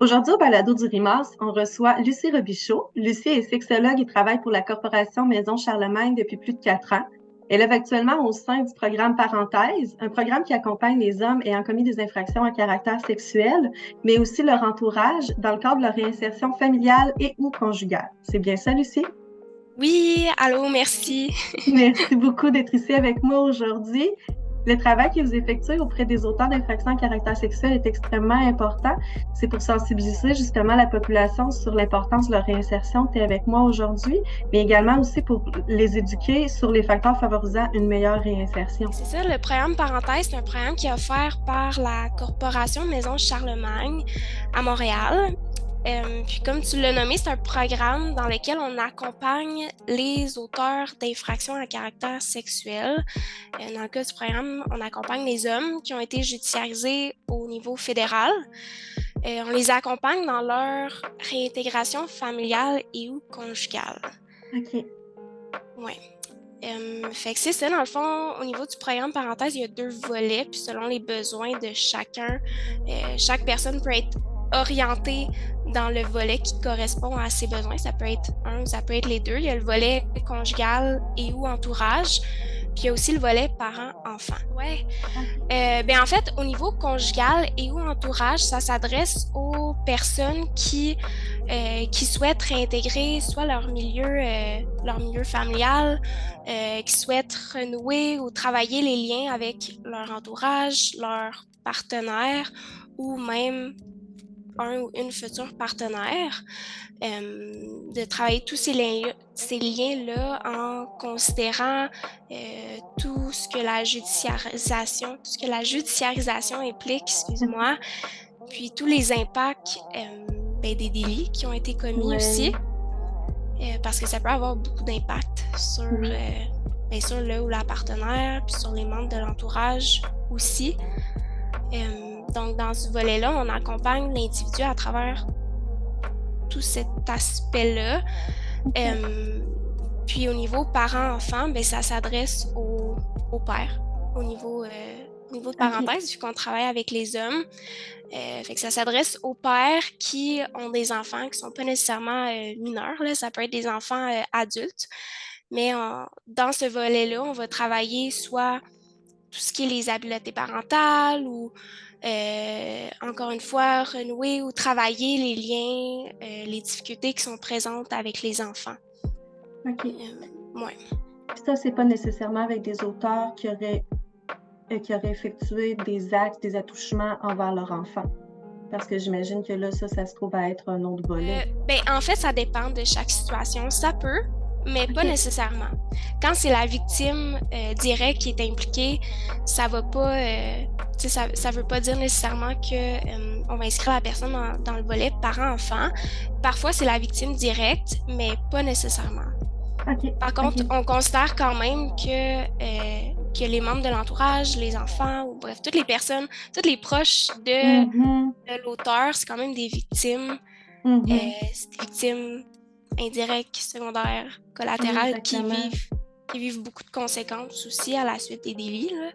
Aujourd'hui, au balado du RIMAS, on reçoit Lucie Robichaud. Lucie est sexologue et travaille pour la Corporation Maison Charlemagne depuis plus de 4 ans. Elle est actuellement au sein du programme Parenthèse, un programme qui accompagne les hommes ayant commis des infractions à caractère sexuel, mais aussi leur entourage dans le cadre de leur réinsertion familiale et ou conjugale. C'est bien ça, Lucie? Oui, allô, merci. Merci beaucoup d'être ici avec moi aujourd'hui. Le travail que vous effectuez auprès des auteurs d'infractions à caractère sexuel est extrêmement important. C'est pour sensibiliser justement la population sur l'importance de leur réinsertion. Tu es avec moi aujourd'hui, mais également aussi pour les éduquer sur les facteurs favorisant une meilleure réinsertion. C'est ça, le programme Parenthèse, c'est un programme qui est offert par la Corporation Maison Charlemagne à Montréal. Puis comme tu l'as nommé, c'est un programme dans lequel on accompagne les auteurs d'infractions à caractère sexuel. Dans le cas du programme, on accompagne les hommes qui ont été judiciarisés au niveau fédéral. On les accompagne dans leur réintégration familiale et ou conjugale. OK. Ouais. Fait que c'est ça, dans le fond, au niveau du programme Parenthèse, il y a 2 volets, puis selon les besoins de chacun, chaque personne peut être orientée dans le volet qui correspond à ses besoins. Ça peut être un, ça peut être les deux. Il y a le volet conjugal et ou entourage, puis il y a aussi le volet parents-enfants. Ouais. En fait, au niveau conjugal et ou entourage, ça s'adresse aux personnes qui souhaitent réintégrer soit leur milieu familial, qui souhaitent renouer ou travailler les liens avec leur entourage, leur partenaire ou même un ou une future partenaire, de travailler tous ces liens-là en considérant tout ce que la judiciarisation implique, excuse-moi, puis tous les impacts des délits qui ont été commis aussi, parce que ça peut avoir beaucoup d'impact sur, sur le ou la partenaire, puis sur les membres de l'entourage aussi. Donc, dans ce volet-là, on accompagne l'individu à travers tout cet aspect-là. Puis au niveau parents-enfants, ça s'adresse aux pères, au niveau de parenthèse, vu qu'on travaille avec les hommes. Fait que ça s'adresse aux pères qui ont des enfants qui ne sont pas nécessairement mineurs. Là. Ça peut être des enfants adultes. Mais dans ce volet-là, on va travailler soit tout ce qui est les habiletés parentales ou encore une fois, renouer ou travailler les liens, les difficultés qui sont présentes avec les enfants. OK. Ouais. Puis ça, c'est pas nécessairement avec des auteurs qui auraient effectué des actes, des attouchements envers leur enfant. Parce que j'imagine que là, ça se trouve à être un autre volet. En fait, ça dépend de chaque situation. Ça peut, mais pas nécessairement. Quand c'est la victime directe qui est impliquée, ça va pas... ça veut pas dire nécessairement que on va inscrire la personne dans le volet parent-enfant. Parfois, c'est la victime directe, mais pas nécessairement. Okay. Par contre, on considère quand même que les membres de l'entourage, les enfants, ou bref, toutes les personnes, toutes les proches de l'auteur, c'est quand même des victimes. C'est des victimes indirectes, secondaires, collatérales qui vivent beaucoup de conséquences aussi à la suite des délits. Là.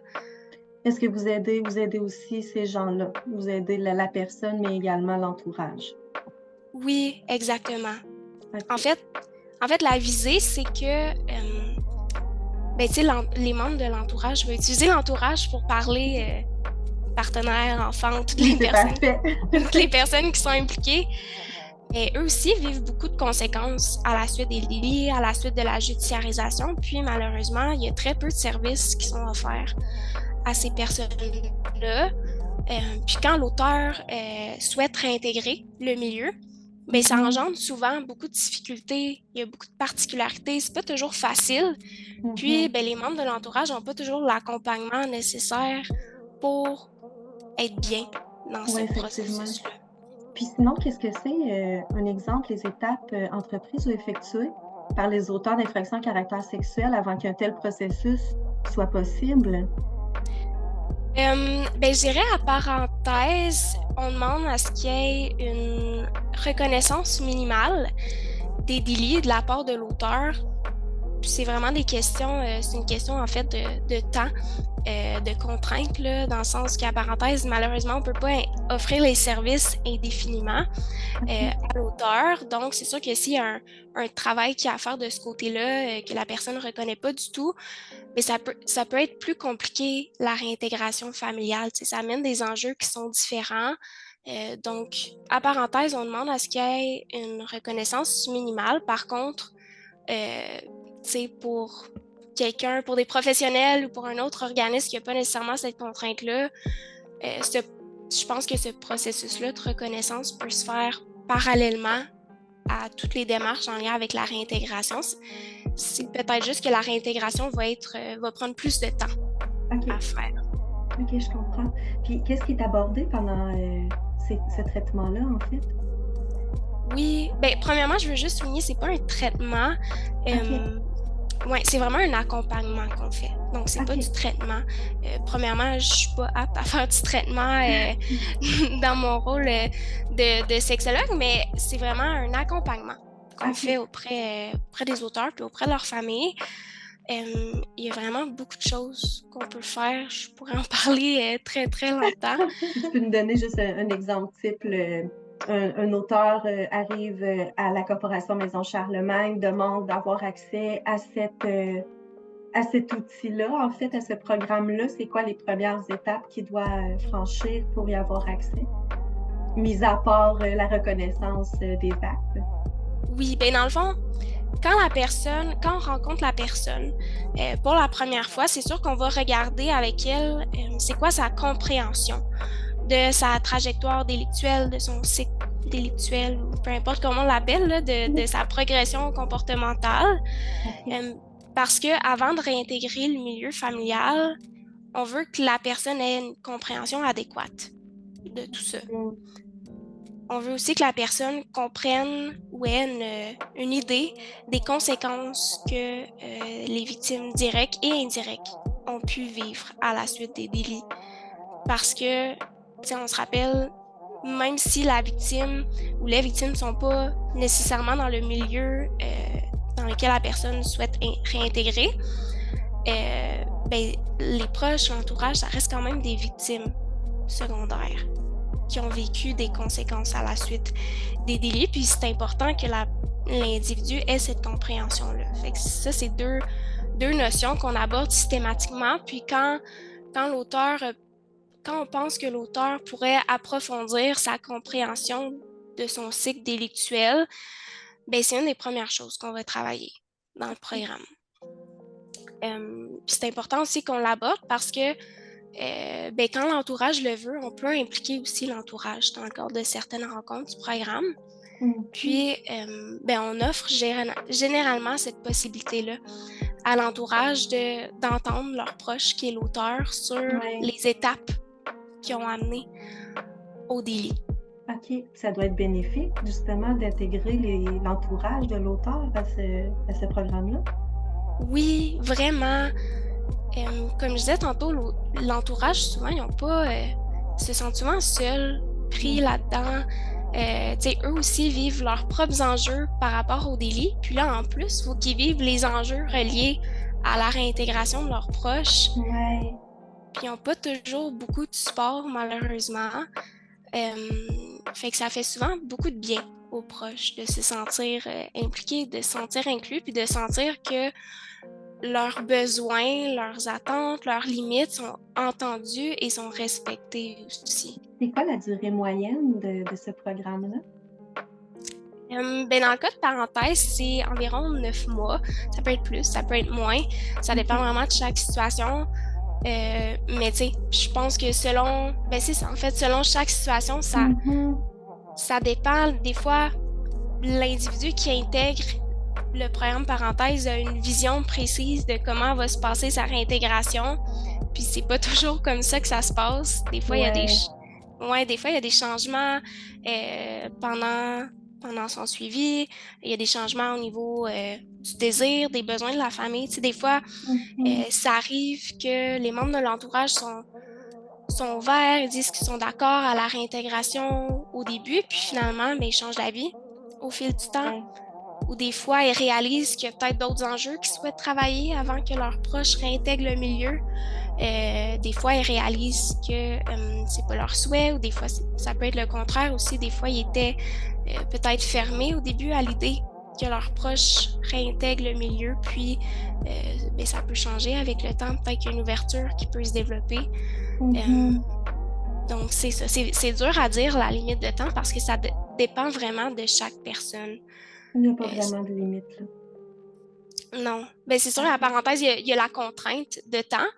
Est-ce que vous aidez aussi ces gens-là? Vous aidez la personne, mais également l'entourage? Oui, exactement. Okay. En fait, la visée, c'est que les membres de l'entourage, je vais utiliser l'entourage pour parler partenaires, enfants, toutes les personnes qui sont impliquées. Et eux aussi vivent beaucoup de conséquences à la suite des délits, à la suite de la judiciarisation. Puis malheureusement, il y a très peu de services qui sont offerts à ces personnes-là. Puis quand l'auteur souhaite réintégrer le milieu, ça engendre souvent beaucoup de difficultés, il y a beaucoup de particularités, c'est pas toujours facile. Puis les membres de l'entourage n'ont pas toujours l'accompagnement nécessaire pour être bien dans ce processus-là. Puis sinon, qu'est-ce que c'est, un exemple, les étapes entreprises ou effectuées par les auteurs d'infractions à caractère sexuel avant qu'un tel processus soit possible? Je dirais à parenthèse, on demande à ce qu'il y ait une reconnaissance minimale des délits de la part de l'auteur c'est vraiment c'est une question en fait de temps, de contraintes, là, dans le sens qu'à parenthèse, malheureusement, on ne peut pas offrir les services indéfiniment à l'auteur. Donc, c'est sûr que s'il y a un travail qu'il y a à faire de ce côté-là, que la personne ne reconnaît pas du tout, mais ça peut être plus compliqué, la réintégration familiale. Tu sais, ça amène des enjeux qui sont différents. Donc, à parenthèse, on demande à ce qu'il y ait une reconnaissance minimale. Par contre, tu sais, pour pour des professionnels ou pour un autre organisme qui n'a pas nécessairement cette contrainte-là, je pense que ce processus-là de reconnaissance peut se faire parallèlement à toutes les démarches en lien avec la réintégration. C'est peut-être juste que la réintégration va prendre plus de temps à faire. OK, je comprends. Puis qu'est-ce qui est abordé pendant, ce traitement-là, en fait? Oui, bien, premièrement, je veux juste souligner, c'est pas un traitement. Ouais, c'est vraiment un accompagnement qu'on fait. Donc, c'est pas du traitement. Premièrement, je suis pas apte à faire du traitement dans mon rôle de sexologue, mais c'est vraiment un accompagnement qu'on fait auprès des auteurs puis auprès de leur famille. Il y a vraiment beaucoup de choses qu'on peut faire. Je pourrais en parler très, très longtemps. Tu peux nous donner juste un exemple type, un auteur, arrive, à la Corporation Maison Charlemagne, demande d'avoir accès à cet outil-là, en fait, à ce programme-là. C'est quoi les premières étapes qu'il doit, franchir pour y avoir accès? Mis à part, la reconnaissance, des actes. Oui, bien dans le fond, quand on rencontre la personne pour la première fois, c'est sûr qu'on va regarder avec elle c'est quoi sa compréhension de sa trajectoire délictuelle, de son cycle délictuel, ou peu importe comment on l'appelle, là, de sa progression comportementale. Parce que avant de réintégrer le milieu familial, on veut que la personne ait une compréhension adéquate de tout ça. On veut aussi que la personne comprenne ou ait une idée des conséquences que les victimes directes et indirectes ont pu vivre à la suite des délits. Parce que, on se rappelle, même si la victime ou les victimes ne sont pas nécessairement dans le milieu dans lequel la personne souhaite réintégrer, ben, les proches, l'entourage, ça reste quand même des victimes secondaires qui ont vécu des conséquences à la suite des délits. Puis c'est important que l'individu ait cette compréhension-là. Fait que ça, c'est deux notions qu'on aborde systématiquement. Puis quand on pense que l'auteur pourrait approfondir sa compréhension de son cycle délictuel, ben c'est une des premières choses qu'on va travailler dans le programme. Puis c'est important aussi qu'on l'aborde parce que ben, quand l'entourage le veut, on peut impliquer aussi l'entourage dans le cadre de certaines rencontres du programme. Puis, ben, on offre généralement cette possibilité-là à l'entourage d'entendre leur proche, qui est l'auteur, sur les étapes qui ont amené au délit. OK. Ça doit être bénéfique, justement, d'intégrer l'entourage de l'auteur à ce programme-là? Oui, vraiment. Comme je disais tantôt, l'entourage, souvent, ils n'ont pas... se sentent souvent seuls, pris là-dedans. Eux aussi vivent leurs propres enjeux par rapport au délit. Puis là, en plus, il faut qu'ils vivent les enjeux reliés à la réintégration de leurs proches. Puis ils n'ont pas toujours beaucoup de support, malheureusement. Fait que ça fait souvent beaucoup de bien aux proches de se sentir impliqués, de se sentir inclus, puis de sentir que leurs besoins, leurs attentes, leurs limites sont entendus et sont respectés aussi. C'est quoi la durée moyenne de ce programme-là? Ben dans le cas de parenthèse, c'est environ 9 mois. Ça peut être plus, ça peut être moins. Ça dépend vraiment de chaque situation. Mais tu sais, je pense que c'est ça. En fait, selon chaque situation, ça dépend. Des fois, l'individu qui intègre le programme parenthèse a une vision précise de comment va se passer sa réintégration. Puis c'est pas toujours comme ça que ça se passe. Des fois, il y a des changements pendant son suivi. Il y a des changements au niveau du désir, des besoins de la famille. Tu sais, des fois, ça arrive que les membres de l'entourage sont ouverts, ils disent qu'ils sont d'accord à la réintégration au début, puis finalement, ils changent d'avis au fil du temps. ou des fois, ils réalisent qu'il y a peut-être d'autres enjeux qu'ils souhaitent travailler avant que leurs proches réintègrent le milieu. Des fois, ils réalisent que c'est pas leur souhait, ou des fois, ça peut être le contraire aussi. Des fois, ils étaient peut-être fermés au début à l'idée que leurs proches réintègrent le milieu, puis ça peut changer avec le temps. Peut-être qu'il y a une ouverture qui peut se développer. Donc, c'est ça. C'est dur à dire la limite de temps parce que ça dépend vraiment de chaque personne. Il n'y a pas vraiment de limite, là. Non. Ben, c'est sûr, à la parenthèse, il y a la contrainte de temps,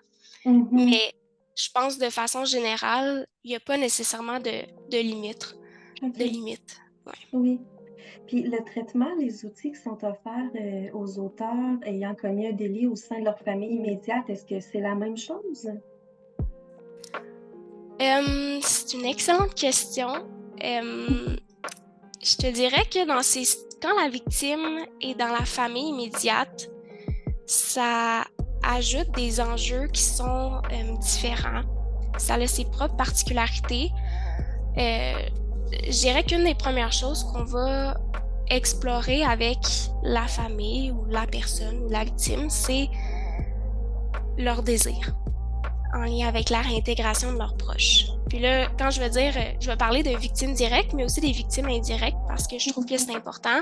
mais je pense de façon générale, il n'y a pas nécessairement de limite. Okay. De limite. Ouais. Oui. Puis le traitement, les outils qui sont offerts aux auteurs ayant commis un délit au sein de leur famille immédiate, est-ce que c'est la même chose? C'est une excellente question. Je te dirais que quand la victime est dans la famille immédiate, ça ajoute des enjeux qui sont différents. Ça a ses propres particularités. Je dirais qu'une des premières choses qu'on va explorer avec la famille ou la personne ou la victime, c'est leur désir en lien avec la réintégration de leurs proches. Puis là, quand je vais parler de victimes directes, mais aussi des victimes indirectes, parce que je trouve que c'est important.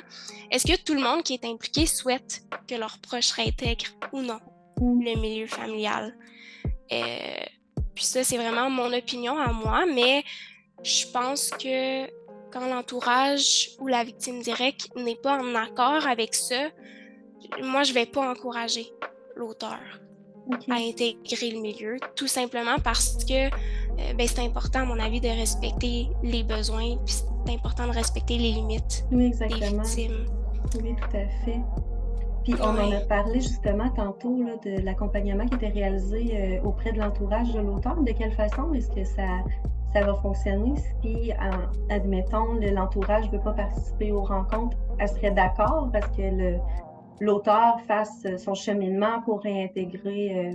Est-ce que tout le monde qui est impliqué souhaite que leurs proches réintègrent ou non le milieu familial? Puis ça, c'est vraiment mon opinion à moi, mais je pense que quand l'entourage ou la victime directe n'est pas en accord avec ça, moi, je ne vais pas encourager l'auteur à intégrer le milieu, tout simplement parce que c'est important, à mon avis, de respecter les besoins, puis c'est important de respecter les limites des victimes. Oui, tout à fait. Puis on en a parlé justement tantôt là, de l'accompagnement qui était réalisé auprès de l'entourage de l'auteur. De quelle façon est-ce que ça va fonctionner si, admettons, l'entourage ne veut pas participer aux rencontres? Elle serait d'accord parce que l'auteur fasse son cheminement pour réintégrer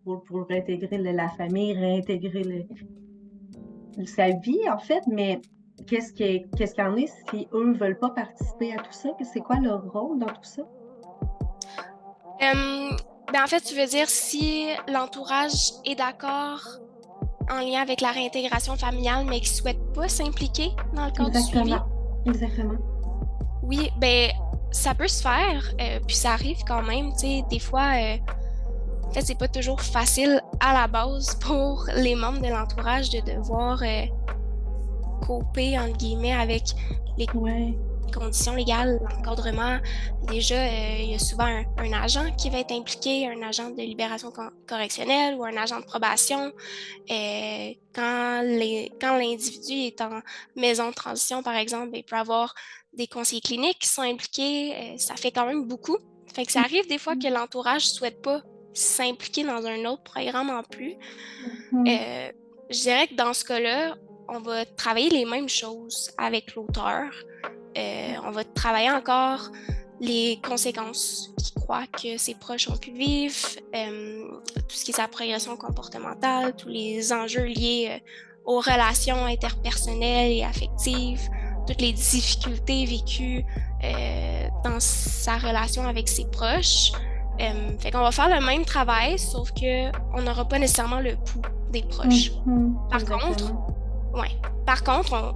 pour réintégrer la famille, réintégrer sa vie, en fait, mais qu'est-ce qu'il en est si eux ne veulent pas participer à tout ça? C'est quoi leur rôle dans tout ça? En fait, tu veux dire si l'entourage est d'accord en lien avec la réintégration familiale, mais qui ne souhaite pas s'impliquer dans le cadre du suivi? Exactement. Oui, ça peut se faire, puis ça arrive quand même, tu sais, des fois, en fait, c'est pas toujours facile à la base pour les membres de l'entourage de devoir coper, entre guillemets, avec les conditions légales, l'encadrement. Déjà, il y a souvent un agent qui va être impliqué, un agent de libération correctionnelle ou un agent de probation. Quand l'individu est en maison de transition, par exemple, il peut avoir des conseillers cliniques qui sont impliqués. Ça fait quand même beaucoup. Fait que ça arrive des fois que l'entourage ne souhaite pas s'impliquer dans un autre programme en plus. Je dirais que dans ce cas-là, on va travailler les mêmes choses avec l'auteur. On va travailler encore les conséquences qu'il croit que ses proches ont pu vivre, tout ce qui est sa progression comportementale, tous les enjeux liés aux relations interpersonnelles et affectives, toutes les difficultés vécues dans sa relation avec ses proches. Fait qu'on va faire le même travail, sauf qu'on n'aura pas nécessairement le pouls des proches. Par contre,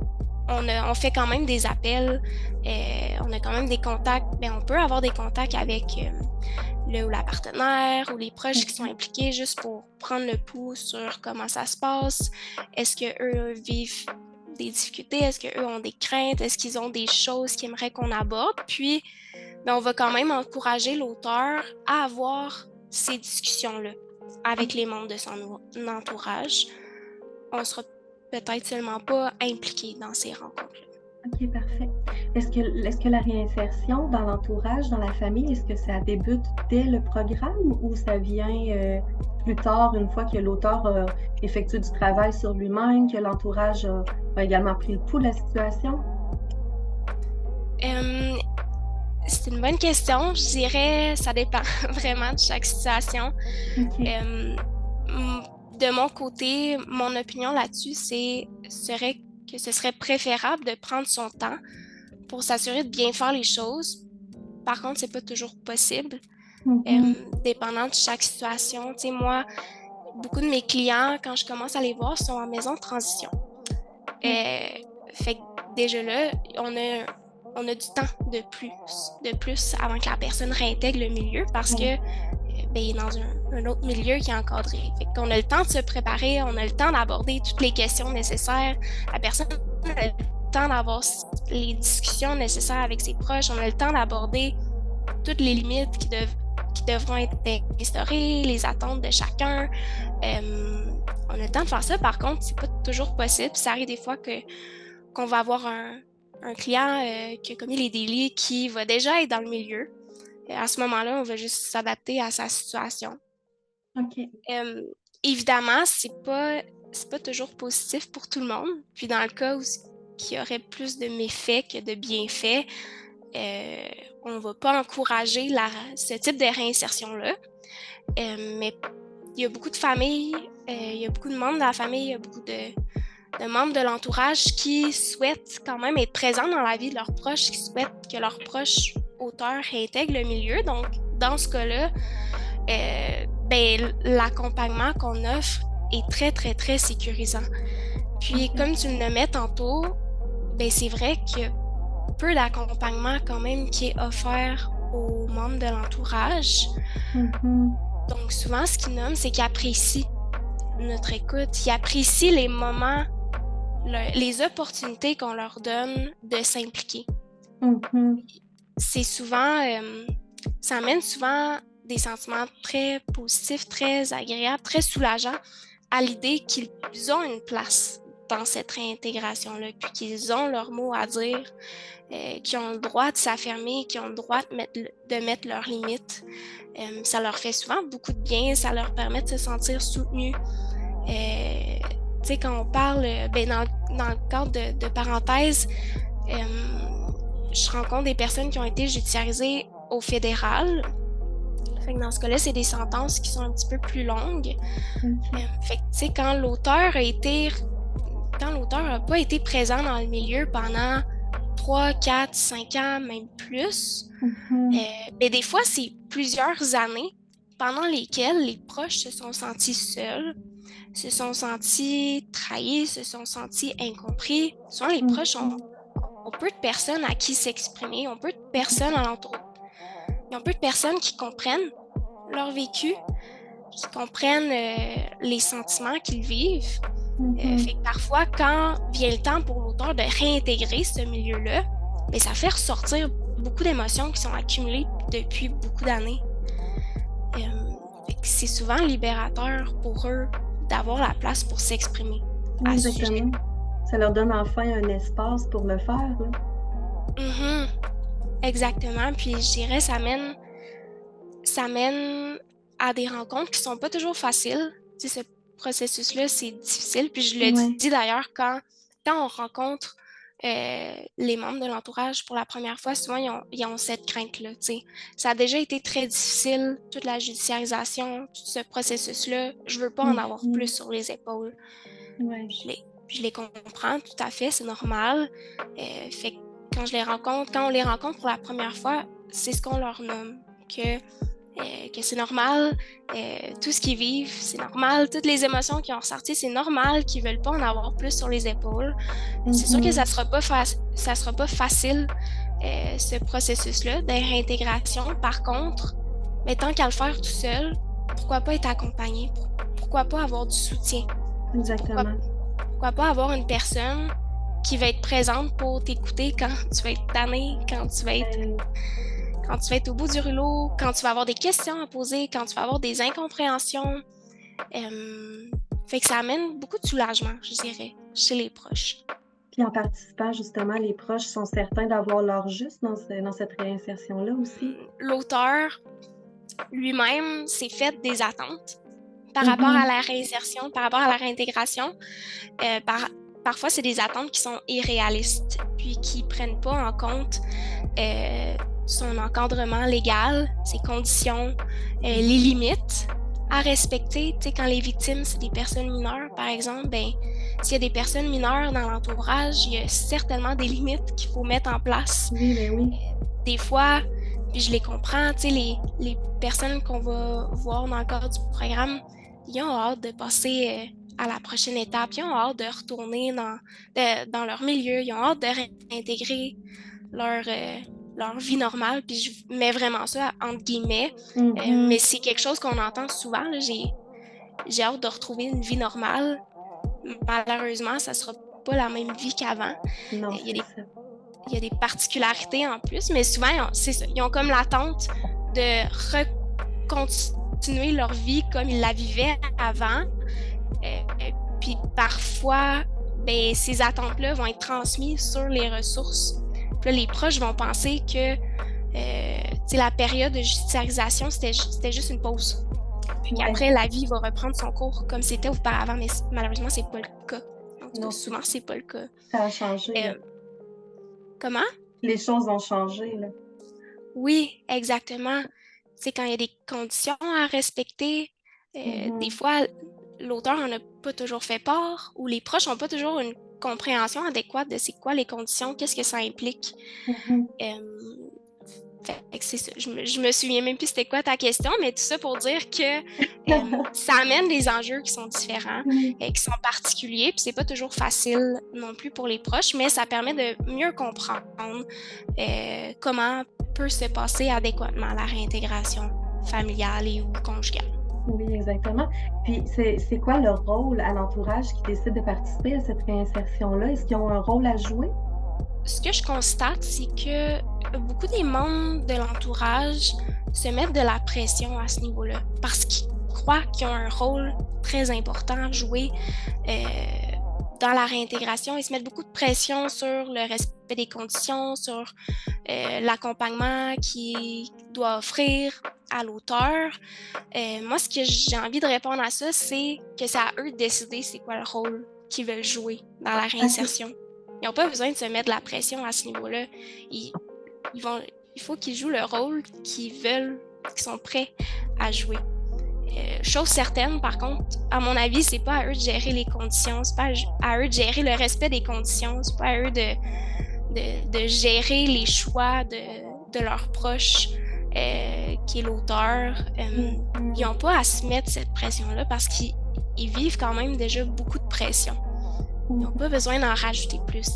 on fait quand même des appels, on a quand même des contacts, on peut avoir des contacts avec le ou la partenaire ou les proches qui sont impliqués juste pour prendre le pouls sur comment ça se passe. Est-ce qu'eux vivent des difficultés? Est-ce qu'eux ont des craintes? Est-ce qu'ils ont des choses qu'ils aimeraient qu'on aborde? Puis, on va quand même encourager l'auteur à avoir ces discussions-là avec les membres de son entourage. On sera peut-être seulement pas impliqué dans ces rencontres-là. OK, parfait. Est-ce que la réinsertion dans l'entourage, dans la famille, est-ce que ça débute dès le programme ou ça vient plus tard, une fois que l'auteur a effectué du travail sur lui-même, que l'entourage a également pris le pouls de la situation? C'est une bonne question. Je dirais ça dépend vraiment de chaque situation. De mon côté, mon opinion là-dessus, serait que ce serait préférable de prendre son temps pour s'assurer de bien faire les choses. Par contre, c'est pas toujours possible, dépendant de chaque situation. Tu sais, moi, beaucoup de mes clients, quand je commence à les voir, sont en maison de transition. Fait que déjà là, on a du temps de plus avant que la personne réintègre le milieu parce que il est dans un autre milieu qui est encadré. Fait qu'on a le temps de se préparer, on a le temps d'aborder toutes les questions nécessaires. La personne a le temps d'avoir les discussions nécessaires avec ses proches. On a le temps d'aborder toutes les limites qui devront être instaurées, les attentes de chacun. On a le temps de faire ça. Par contre, c'est pas toujours possible. Ça arrive des fois qu'on va avoir un client qui a commis les délits qui va déjà être dans le milieu. À ce moment-là, on va juste s'adapter à sa situation. OK. Évidemment, c'est pas toujours positif pour tout le monde. Puis dans le cas où il y aurait plus de méfaits que de bienfaits, on ne va pas encourager ce type de réinsertion-là. Mais il y a beaucoup de familles, il y a beaucoup de membres de la famille, il y a beaucoup de membres de l'entourage qui souhaitent quand même être présents dans la vie de leurs proches, qui souhaitent que leurs proches auteurs réintègrent le milieu. Donc, dans ce cas-là, l'accompagnement qu'on offre est très, très, très sécurisant. Puis, comme tu le nommais tantôt, c'est vrai qu'il y a peu d'accompagnement quand même qui est offert aux membres de l'entourage. Donc, souvent, ce qu'ils nomment, c'est qu'ils apprécient notre écoute, ils apprécient les moments, les opportunités qu'on leur donne de s'impliquer. C'est souvent, ça amène souvent des sentiments très positifs, très agréables, très soulageants à l'idée qu'ils ont une place dans cette réintégration-là, puis qu'ils ont leur mot à dire, qu'ils ont le droit de s'affirmer, qu'ils ont le droit de mettre leurs limites. Ça leur fait souvent beaucoup de bien, ça leur permet de se sentir soutenus. Tu sais, quand on parle, dans le cadre de parenthèse, je rencontre des personnes qui ont été judiciarisées au fédéral. Fait que dans ce cas-là, c'est des sentences qui sont un petit peu plus longues. Fait que, tu sais, quand l'auteur n'a pas été présent dans le milieu pendant 3, 4, 5 ans, même plus, des fois, c'est plusieurs années pendant lesquelles les proches se sont sentis seuls, se sont sentis trahis, se sont sentis incompris. Souvent, les proches ont peu de personnes à qui s'exprimer, ont peu de personnes alentour. Ils ont peu de personnes qui comprennent leur vécu, qui comprennent les sentiments qu'ils vivent. Fait que parfois, quand vient le temps pour l'auteur de réintégrer ce milieu-là, ça fait ressortir beaucoup d'émotions qui sont accumulées depuis beaucoup d'années. C'est souvent libérateur pour eux d'avoir la place pour s'exprimer à ce sujet. Ça leur donne enfin un espace pour le faire. Exactement. Puis je dirais, ça mène à des rencontres qui sont pas toujours faciles. Tu sais, ce processus-là, c'est difficile. Puis je le dis d'ailleurs, quand on rencontre les membres de l'entourage pour la première fois, souvent, ils ont cette crainte-là. Tu sais. Ça a déjà été très difficile, toute la judiciarisation, tout ce processus-là. Je veux pas en avoir plus sur les épaules. Je les comprends tout à fait, c'est normal. Fait que quand on les rencontre pour la première fois, c'est ce qu'on leur nomme, que c'est normal, tout ce qu'ils vivent, c'est normal, toutes les émotions qui ont ressorti, c'est normal qu'ils veulent pas en avoir plus sur les épaules. C'est sûr que ça sera pas facile, ce processus-là de réintégration. Par contre, mais tant qu'à le faire tout seul, pourquoi pas être accompagné? Pourquoi pas avoir du soutien? Exactement. Pourquoi pas avoir une personne qui va être présente pour t'écouter quand tu vas être tanné, quand tu vas être au bout du rouleau, quand tu vas avoir des questions à poser, quand tu vas avoir des incompréhensions. Fait que ça amène beaucoup de soulagement, je dirais, chez les proches. Puis en participant, justement, les proches sont certains d'avoir leur juste dans cette réinsertion-là aussi. L'auteur lui-même s'est fait des attentes par rapport à la réinsertion, par rapport à la réintégration. Parfois, c'est des attentes qui sont irréalistes, puis qui ne prennent pas en compte son encadrement légal, ses conditions, les limites. à respecter. Tu sais, quand les victimes, c'est des personnes mineures, par exemple, ben, s'il y a des personnes mineures dans l'entourage, il y a certainement des limites qu'il faut mettre en place. Oui, ben oui. Des fois, puis je les comprends, tu sais, les personnes qu'on va voir dans le cadre du programme, ils ont hâte de passer à la prochaine étape, ils ont hâte de retourner dans leur milieu, ils ont hâte de réintégrer leur vie normale, puis je mets vraiment ça entre guillemets, mais c'est quelque chose qu'on entend souvent, là, j'ai hâte de retrouver une vie normale. Malheureusement, ça sera pas la même vie qu'avant. Non, Il y a c'est des ça. il y a des particularités en plus, mais souvent, ils ont comme l'attente de continuer leur vie comme ils la vivaient avant. Puis parfois, ben, ces attentes-là vont être transmises sur les ressources. Puis là, les proches vont penser que la période de judiciarisation, c'était juste une pause. Puis Ouais. qu'après, la vie va reprendre son cours comme c'était auparavant, mais malheureusement, c'est pas le cas. En tout cas, Non, souvent, c'est pas le cas. ça a changé, là. Comment? Les choses ont changé, là. Oui, exactement. C'est quand il y a des conditions à respecter, des fois, l'auteur n'en a pas toujours fait part ou les proches n'ont pas toujours une compréhension adéquate de c'est quoi les conditions, qu'est-ce que ça implique. Fait que c'est ça. Je me souviens même plus c'était quoi ta question, mais tout ça pour dire que ça amène des enjeux qui sont différents, qui sont particuliers, puis c'est pas toujours facile non plus pour les proches, mais ça permet de mieux comprendre comment peut se passer adéquatement la réintégration familiale et ou conjugale. Oui, exactement. Puis c'est quoi le rôle à l'entourage qui décide de participer à cette réinsertion-là? Est-ce qu'ils ont un rôle à jouer? Ce que je constate, c'est que beaucoup des membres de l'entourage se mettent de la pression à ce niveau-là parce qu'ils croient qu'ils ont un rôle très important à jouer dans la réintégration. Ils se mettent beaucoup de pression sur le respect des conditions, sur l'accompagnement qu'ils doivent offrir à l'auteur. Moi, ce que j'ai envie de répondre à ça, c'est que c'est à eux de décider c'est quoi le rôle qu'ils veulent jouer dans la réinsertion. Ils n'ont pas besoin de se mettre de la pression à ce niveau-là. Il faut qu'ils jouent le rôle qu'ils veulent, qu'ils sont prêts à jouer. Chose certaine, par contre, à mon avis, c'est pas à eux de gérer les conditions, c'est pas à eux de gérer le respect des conditions, c'est pas à eux de gérer les choix de leurs proches, qui est l'auteur. Ils n'ont pas à se mettre cette pression-là parce qu'ils vivent quand même déjà beaucoup de pression. Ils n'ont pas besoin d'en rajouter plus.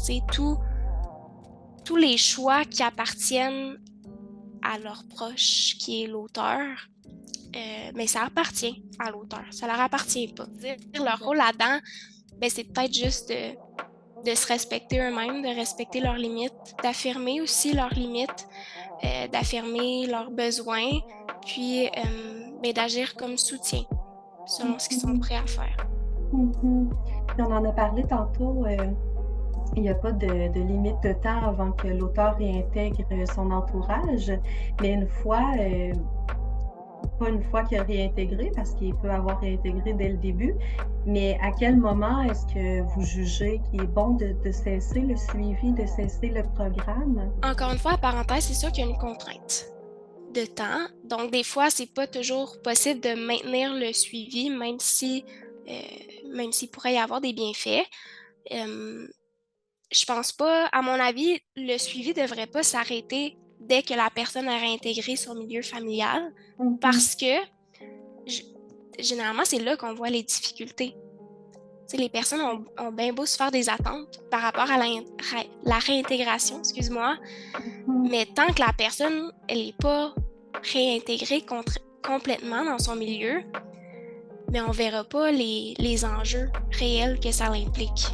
Tous les choix qui appartiennent à leur proche, qui est l'auteur, mais ça appartient à l'auteur. Ça leur appartient pas. Leur rôle là-dedans, ben, c'est peut-être juste de se respecter eux-mêmes, de respecter leurs limites, d'affirmer aussi leurs limites, d'affirmer leurs besoins, puis ben, d'agir comme soutien selon ce qu'ils sont prêts à faire. Puis on en a parlé tantôt, il n'y a pas de limite de temps avant que l'auteur réintègre son entourage, mais pas une fois qu'il a réintégré, parce qu'il peut avoir réintégré dès le début, mais à quel moment est-ce que vous jugez qu'il est bon de cesser le suivi, de cesser le programme? Encore une fois, en parenthèse, c'est sûr qu'il y a une contrainte de temps. Donc, des fois, c'est pas toujours possible de maintenir le suivi, même s'il pourrait y avoir des bienfaits. Je pense pas, à mon avis, le suivi devrait pas s'arrêter dès que la personne a réintégré son milieu familial, parce que généralement, c'est là qu'on voit les difficultés. T'sais, les personnes ont bien beau se faire des attentes par rapport à la réintégration, excuse-moi, mais tant que la personne elle n'est pas réintégrée complètement dans son milieu, mais on ne verra pas les enjeux réels que ça implique.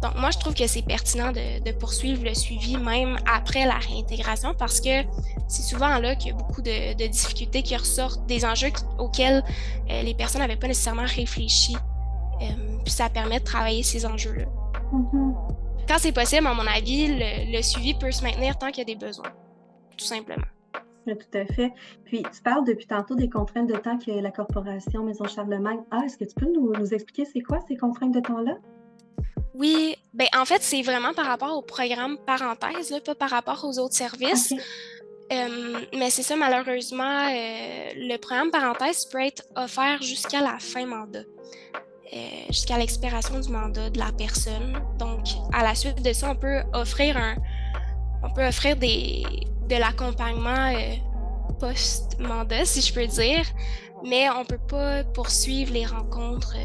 Donc, moi, je trouve que c'est pertinent de poursuivre le suivi même après la réintégration parce que c'est souvent là qu'il y a beaucoup de difficultés qui ressortent, des enjeux auxquels les personnes n'avaient pas nécessairement réfléchi. Puis ça permet de travailler ces enjeux-là. Quand c'est possible, à mon avis, le suivi peut se maintenir tant qu'il y a des besoins, tout simplement. Oui, tout à fait. Puis, tu parles depuis tantôt des contraintes de temps que la corporation Maison Charlemagne a. Est-ce que tu peux nous expliquer c'est quoi ces contraintes de temps-là? Oui, ben en fait, c'est vraiment par rapport au programme parenthèse, là, pas par rapport aux autres services. Mais c'est ça, malheureusement, le programme parenthèse peut être offert jusqu'à la fin mandat, jusqu'à l'expiration du mandat de la personne. Donc, à la suite de ça, on peut offrir de l'accompagnement post-mandat, si je peux dire, mais on ne peut pas poursuivre les rencontres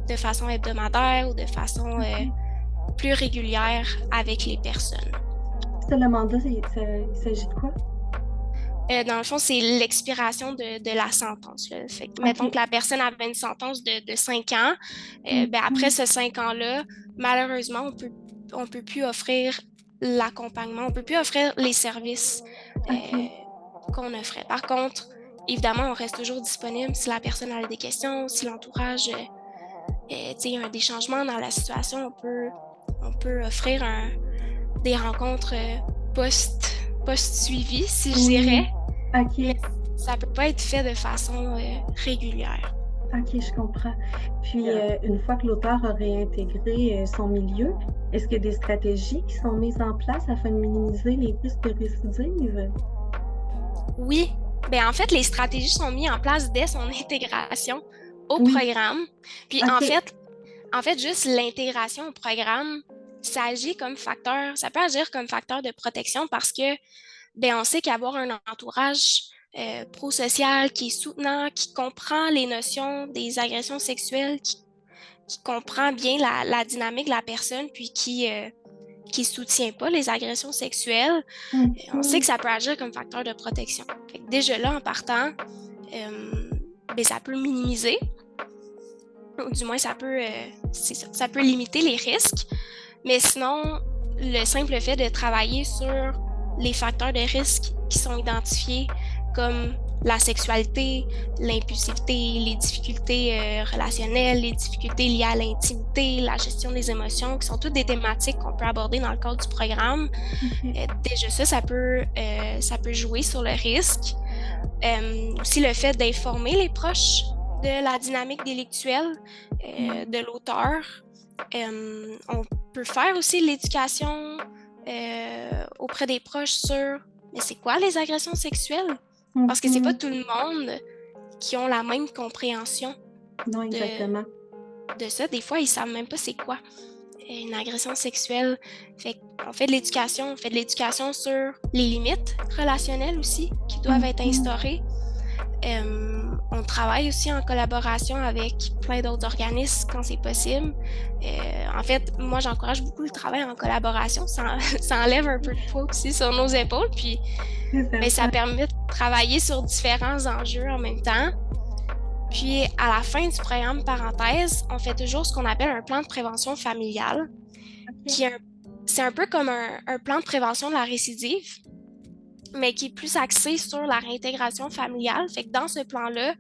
de façon hebdomadaire ou de façon plus régulière avec les personnes. Ça, le mandat, il s'agit de quoi? Dans le fond, c'est l'expiration de la sentence, là. Fait que, mettons que la personne avait une sentence de 5 ans. Après ces 5 ans-là, malheureusement, on peut plus offrir l'accompagnement, on peut plus offrir les services qu'on offrait. Par contre, évidemment, on reste toujours disponible si la personne a des questions, si l'entourage, il y a des changements dans la situation, on peut offrir des rencontres post-suivi, si je dirais. Mais ça peut pas être fait de façon régulière. OK, je comprends. Puis, une fois que l'auteur a réintégré son milieu, est-ce qu'il y a des stratégies qui sont mises en place afin de minimiser les risques de récidive? Oui. Ben, en fait, les stratégies sont mises en place dès son intégration au programme. Puis, en fait, juste l'intégration au programme, ça peut agir comme facteur de protection parce que, ben, on sait qu'avoir un entourage pro-social qui est soutenant, qui comprend les notions des agressions sexuelles, qui comprend bien la dynamique de la personne, puis qui soutient pas les agressions sexuelles, on sait que ça peut agir comme facteur de protection. Fait que déjà là, en partant, ben, ça peut minimiser, ou du moins ça peut limiter les risques. Mais sinon, le simple fait de travailler sur les facteurs de risque qui sont identifiés comme la sexualité, l'impulsivité, les difficultés relationnelles, les difficultés liées à l'intimité, la gestion des émotions, qui sont toutes des thématiques qu'on peut aborder dans le cadre du programme. Déjà ça peut jouer sur le risque. Aussi le fait d'informer les proches de la dynamique délictuelle de l'auteur. On peut faire aussi l'éducation auprès des proches sur mais c'est quoi les agressions sexuelles? Parce que c'est pas tout le monde qui ont la même compréhension de ça. Des fois, ils savent même pas c'est quoi une agression sexuelle. Fait qu'on fait de l'éducation, sur les limites relationnelles aussi qui doivent être instaurées. On travaille aussi en collaboration avec plein d'autres organismes quand c'est possible. En fait, moi, j'encourage beaucoup le travail en collaboration. Ça enlève un peu de poids aussi sur nos épaules. Puis, ça permet de travailler sur différents enjeux en même temps. Puis, à la fin du programme parenthèse, on fait toujours ce qu'on appelle un plan de prévention familiale. C'est un peu comme un plan de prévention de la récidive, mais qui est plus axé sur la réintégration familiale. Fait que dans ce plan-là,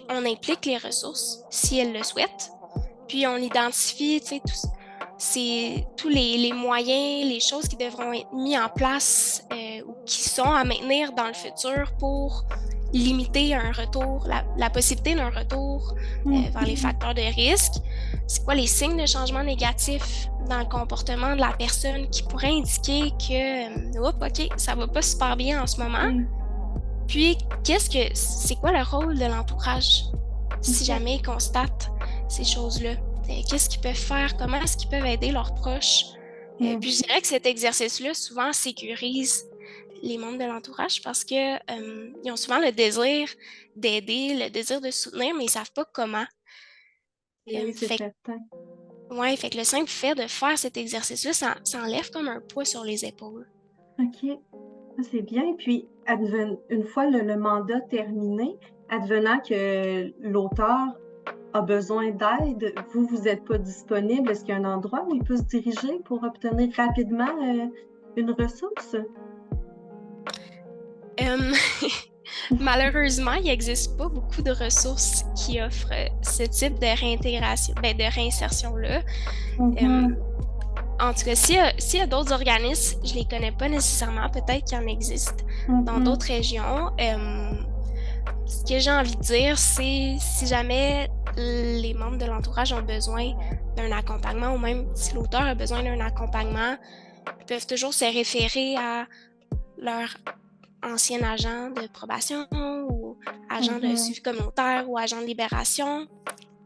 on implique les ressources si elles le souhaitent. Puis on identifie tous les moyens, les choses qui devront être mis en place ou qui sont à maintenir dans le futur pour limiter un retour, la possibilité d'un retour vers les facteurs de risque. C'est quoi les signes de changement négatif dans le comportement de la personne qui pourraient indiquer que OK, ça va pas super bien en ce moment. Puis, c'est quoi le rôle de l'entourage si jamais ils constatent ces choses-là? Qu'est-ce qu'ils peuvent faire? Comment est-ce qu'ils peuvent aider leurs proches? Puis, je dirais que cet exercice-là souvent sécurise les membres de l'entourage parce que ils ont souvent le désir d'aider, le désir de soutenir, mais ils savent pas comment. Oui, c'est certain. Oui, fait que le simple fait de faire cet exercice-là, ça enlève comme un poids sur les épaules. OK. C'est bien. Puis, une fois le mandat terminé, advenant que l'auteur a besoin d'aide, vous n'êtes pas disponible, est-ce qu'il y a un endroit où il peut se diriger pour obtenir rapidement une ressource? Malheureusement, il n'existe pas beaucoup de ressources qui offrent ce type de réintégration, de réinsertion-là. En tout cas, s'il y a d'autres organismes, je ne les connais pas nécessairement, peut-être qu'il y en existe dans d'autres régions. Ce que j'ai envie de dire, c'est si jamais les membres de l'entourage ont besoin d'un accompagnement ou même si l'auteur a besoin d'un accompagnement, ils peuvent toujours se référer à leur ancien agent de probation ou agent de suivi communautaire ou agent de libération.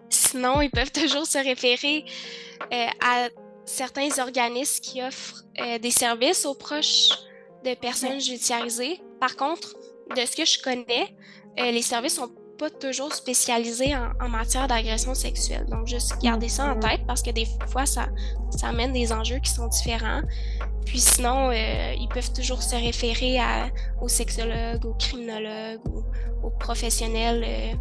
Sinon, ils peuvent toujours se référer à certains organismes qui offrent des services aux proches de personnes judiciarisées. Par contre, de ce que je connais, les services sont pas toujours spécialisés en matière d'agression sexuelle. Donc, juste garder ça en tête parce que des fois, ça amène des enjeux qui sont différents. Puis sinon, ils peuvent toujours se référer aux sexologues, aux criminologues ou aux professionnels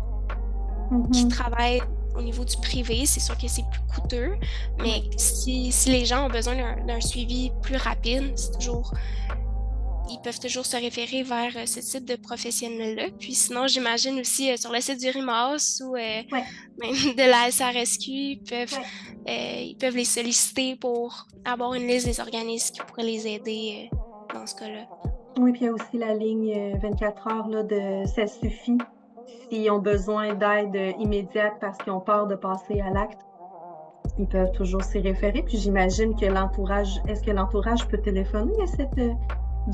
qui travaillent au niveau du privé. C'est sûr que c'est plus coûteux, mais si les gens ont besoin d'un suivi plus rapide, ils peuvent toujours se référer vers ce type de professionnels-là. Puis sinon, j'imagine aussi sur le site du RIMAS ou même de la SRSQ, ils peuvent les solliciter pour avoir une liste des organismes qui pourraient les aider dans ce cas-là. Oui, puis il y a aussi la ligne 24 heures là, de Ça suffit s'ils ont besoin d'aide immédiate parce qu'ils ont peur de passer à l'acte. Ils peuvent toujours s'y référer. Puis j'imagine que est-ce que l'entourage peut téléphoner à cette...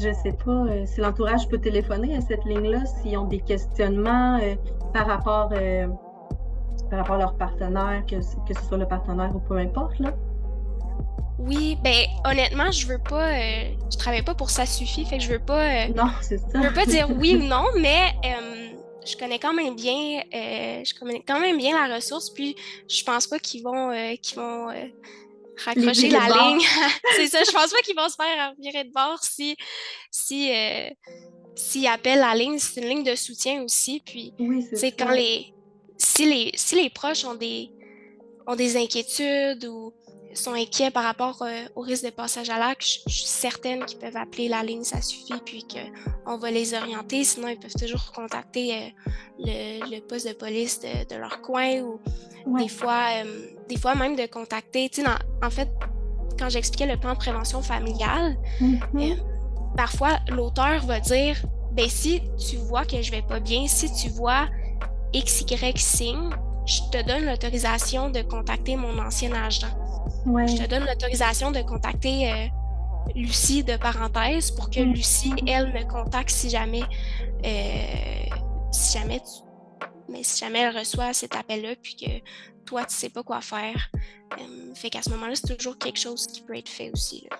Je sais pas si l'entourage peut téléphoner à cette ligne-là, s'ils ont des questionnements par rapport à leur partenaire, que ce soit le partenaire ou peu importe, là. Oui, ben honnêtement, je travaille pas pour Ça suffit, fait que je veux pas dire oui ou non, mais je connais quand même bien la ressource, puis je pense pas qu'ils vont raccrocher la ligne. C'est ça, je pense pas qu'ils vont se faire virer de bord s'ils appellent la ligne. C'est une ligne de soutien aussi, puis c'est quand si les proches ont des inquiétudes ou sont inquiets par rapport au risque de passage à l'acte, je suis certaine qu'ils peuvent appeler la ligne Ça suffit, puis qu'on va les orienter. Sinon, ils peuvent toujours contacter le poste de police de leur coin ou des fois même de contacter. En fait, quand j'expliquais le plan de prévention familiale, parfois l'auteur va dire ben si tu vois que je vais pas bien, si tu vois XY signe, je te donne l'autorisation de contacter mon ancien agent. Je te donne l'autorisation de contacter Lucie de parenthèse pour que Lucie, elle, me contacte si jamais elle reçoit cet appel-là puis que toi, tu sais pas quoi faire. Fait qu'à ce moment-là, c'est toujours quelque chose qui peut être fait aussi, là.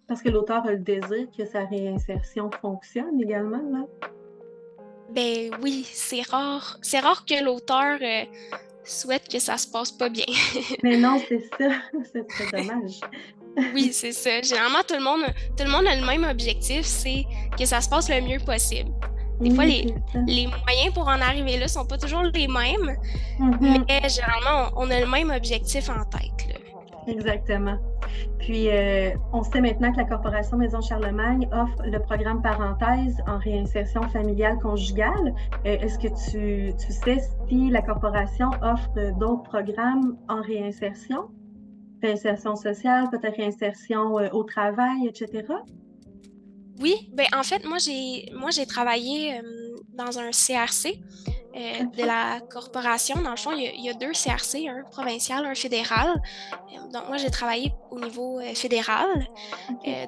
Parce que l'auteur a le désir que sa réinsertion fonctionne également, là? Ben oui, c'est rare. C'est rare que l'auteur souhaite que ça se passe pas bien. Mais non, c'est ça. C'est très dommage. Oui, c'est ça. Généralement, tout le monde a le même objectif, c'est que ça se passe le mieux possible. Des fois, les moyens pour en arriver là sont pas toujours les mêmes, mais généralement, on a le même objectif en tête, là. Exactement. Puis, on sait maintenant que la Corporation Maison Charlemagne offre le programme Parenthèse en réinsertion familiale conjugale. Est-ce que tu sais si la Corporation offre d'autres programmes en réinsertion? Réinsertion sociale, peut-être réinsertion au travail, etc.? Oui, ben en fait, moi j'ai travaillé dans un CRC de la corporation. Dans le fond, il y a deux CRC, un provincial, un fédéral. Donc moi j'ai travaillé au niveau fédéral.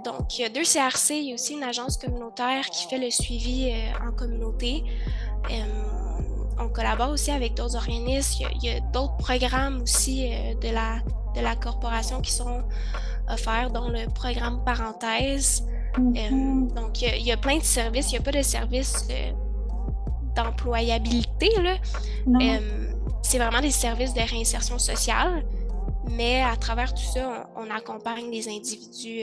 Donc il y a deux CRC, il y a aussi une agence communautaire qui fait le suivi en communauté. On collabore aussi avec d'autres organismes. Il y a d'autres programmes aussi de la corporation qui sont offerts, dont le programme Parenthèse. Donc, il y a plein de services. Il n'y a pas de service d'employabilité, là. C'est vraiment des services de réinsertion sociale, mais à travers tout ça, on accompagne les individus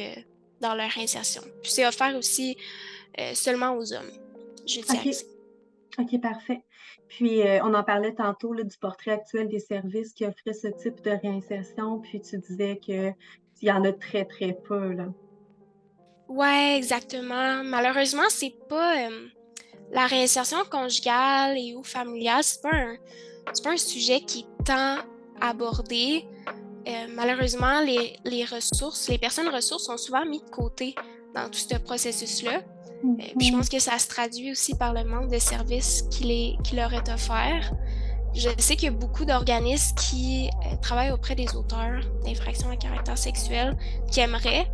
dans leur réinsertion. Puis c'est offert aussi seulement aux hommes judiciarisés. OK, parfait. Puis, on en parlait tantôt là, du portrait actuel des services qui offraient ce type de réinsertion, puis tu disais qu'il y en a très, très peu, là. Ouais, exactement. Malheureusement, c'est pas la réinsertion conjugale et ou familiale, c'est pas un sujet qui est tant abordé. Malheureusement, les personnes ressources sont souvent mises de côté dans tout ce processus-là. Puis je pense que ça se traduit aussi par le manque de services qui leur est offert. Je sais qu'il y a beaucoup d'organismes qui travaillent auprès des auteurs d'infractions à caractère sexuel qui aimeraient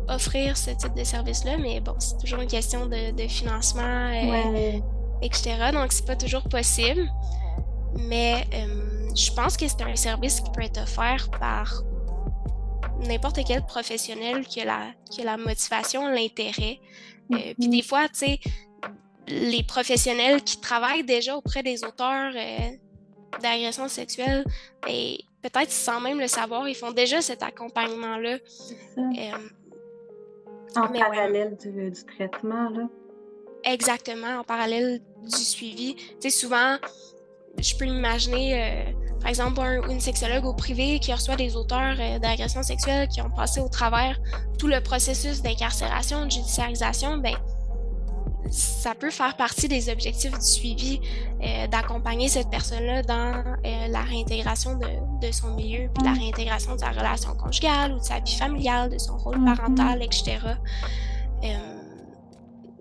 offrir ce type de service-là, mais bon, c'est toujours une question de financement, Ouais. etc. Donc, c'est pas toujours possible. Mais je pense que c'est un service qui peut être offert par n'importe quel professionnel qui a la motivation, l'intérêt. Puis des fois, tu sais, les professionnels qui travaillent déjà auprès des auteurs d'agressions sexuelles, ben, peut-être sans même le savoir, ils font déjà cet accompagnement-là. C'est ça. En Mais ouais, parallèle du traitement, là. exactement, en parallèle du suivi. Tu sais, souvent, je peux m'imaginer, par exemple, une sexologue au privé qui reçoit des auteurs d'agressions sexuelles qui ont passé au travers tout le processus d'incarcération, de judiciarisation, ben, ça peut faire partie des objectifs du suivi, d'accompagner cette personne-là dans la réintégration de son milieu, puis la réintégration de sa relation conjugale ou de sa vie familiale, de son rôle parental, etc.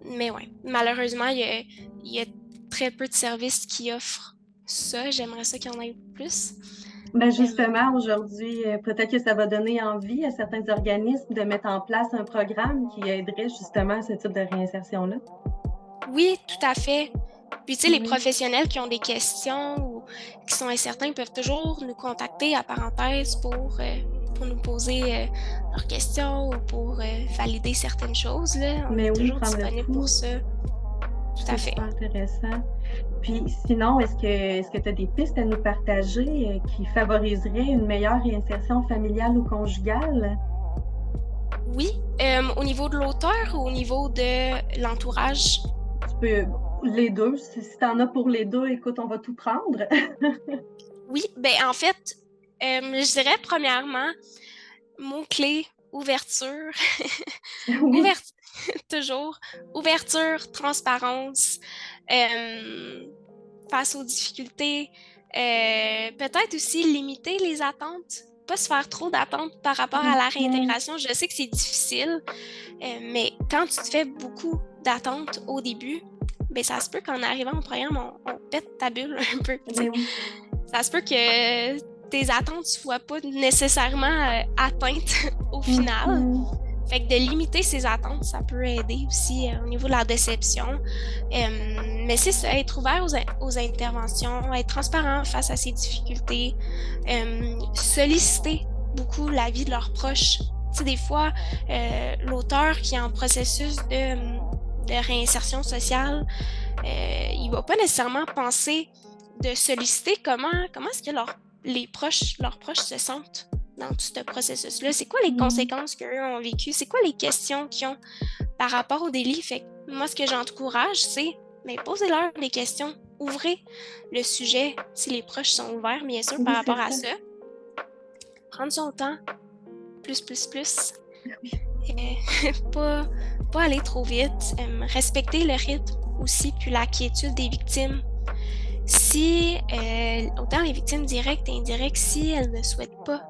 Mais ouais, malheureusement, il y a très peu de services qui offrent ça. J'aimerais ça qu'il y en ait plus. Ben justement, aujourd'hui, peut-être que ça va donner envie à certains organismes de mettre en place un programme qui aiderait justement à ce type de réinsertion-là. Oui, tout à fait. Puis, tu sais, les Oui. professionnels qui ont des questions ou qui sont incertains peuvent toujours nous contacter à parenthèse pour nous poser leurs questions ou pour valider certaines choses, là. On Mais est oui, toujours prendre le disponible pour pouls, ça. Tout à c'est fait. super intéressant. Puis sinon, est-ce que tu as des pistes à nous partager qui favoriseraient une meilleure réinsertion familiale ou conjugale? Oui, au niveau de l'auteur ou au niveau de l'entourage? Tu peux les deux. Si tu en as pour les deux, écoute, on va tout prendre. Oui, ben en fait, je dirais premièrement, mot-clé, ouverture. Oui. Toujours. Ouverture, transparence, face aux difficultés. Peut-être aussi limiter les attentes. Pas se faire trop d'attentes par rapport à la réintégration. Je sais que c'est difficile, mais quand tu te fais beaucoup d'attentes au début, ben ça se peut qu'en arrivant au programme, on pète ta bulle un peu. Mais oui. Ça se peut que tes attentes ne soient pas nécessairement atteintes au final. Fait que de limiter ses attentes, ça peut aider aussi au niveau de la déception. Mais c'est ça, être ouvert aux interventions, être transparent face à ses difficultés, solliciter beaucoup l'avis de leurs proches. Tu sais, des fois, l'auteur qui est en processus de réinsertion sociale, il va pas nécessairement penser de solliciter comment est-ce que leurs proches se sentent dans tout ce processus-là. C'est quoi les conséquences qu'eux ont vécues? C'est quoi les questions qu'ils ont par rapport au délit? Fait que moi, ce que j'encourage, c'est posez-leur des questions. Ouvrez le sujet si les proches sont ouverts, bien sûr, par rapport à ça. Prendre son temps. Plus. Pas aller trop vite. Respecter le rythme aussi, puis la quiétude des victimes. Si, autant les victimes directes et indirectes, si elles ne souhaitent pas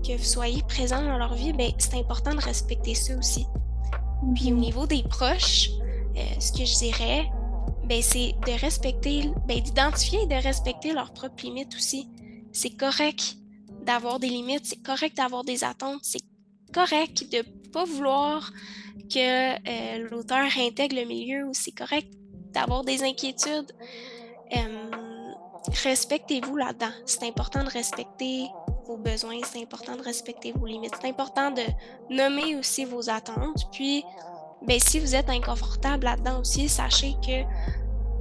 que vous soyez présent dans leur vie, ben, c'est important de respecter ça aussi. Puis au niveau des proches, ce que je dirais, ben, c'est de respecter, d'identifier et de respecter leurs propres limites aussi. C'est correct d'avoir des limites, c'est correct d'avoir des attentes, c'est correct de ne pas vouloir que l'auteur intègre le milieu ou c'est correct d'avoir des inquiétudes. Respectez-vous là-dedans. C'est important de respecter vos besoins, c'est important de respecter vos limites. C'est important de nommer aussi vos attentes. Puis, si vous êtes inconfortable là-dedans aussi, sachez que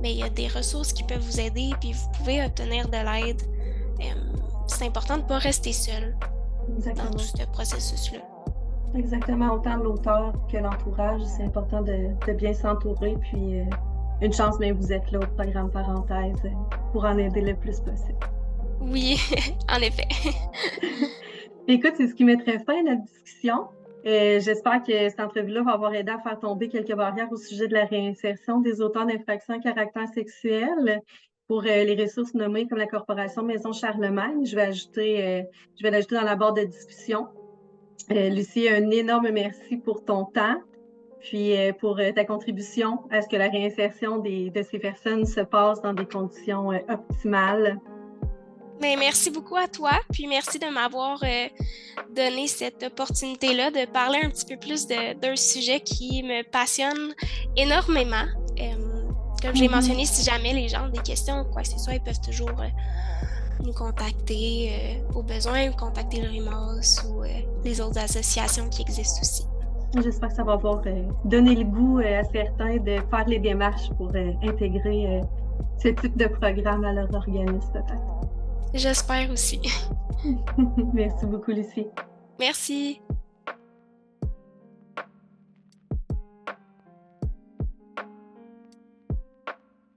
il y a des ressources qui peuvent vous aider, puis vous pouvez obtenir de l'aide. C'est important de ne pas rester seul dans tout ce processus-là. Exactement, autant l'auteur que l'entourage, c'est important de bien s'entourer, puis une chance, mais vous êtes là au programme Parenthèse pour en aider le plus possible. Oui, en effet. Écoute, c'est ce qui mettrait fin à notre discussion. J'espère que cette entrevue-là va avoir aidé à faire tomber quelques barrières au sujet de la réinsertion des auteurs d'infractions à caractère sexuel. Pour les ressources nommées comme la Corporation Maison Charlemagne, je vais l'ajouter dans la barre de discussion. Lucie, un énorme merci pour ton temps, puis pour ta contribution à ce que la réinsertion de ces personnes se passe dans des conditions optimales. Mais merci beaucoup à toi, puis merci de m'avoir donné cette opportunité-là de parler un petit peu plus d'un sujet qui me passionne énormément. Comme j'ai mentionné, si jamais les gens ont des questions ou quoi que ce soit, ils peuvent toujours nous contacter au besoin, ou contacter le RIMAS ou les autres associations qui existent aussi. J'espère que ça va avoir donné le goût à certains de faire les démarches pour intégrer ce type de programme à leur organisme, peut-être. J'espère aussi. Merci beaucoup, Lucie. Merci.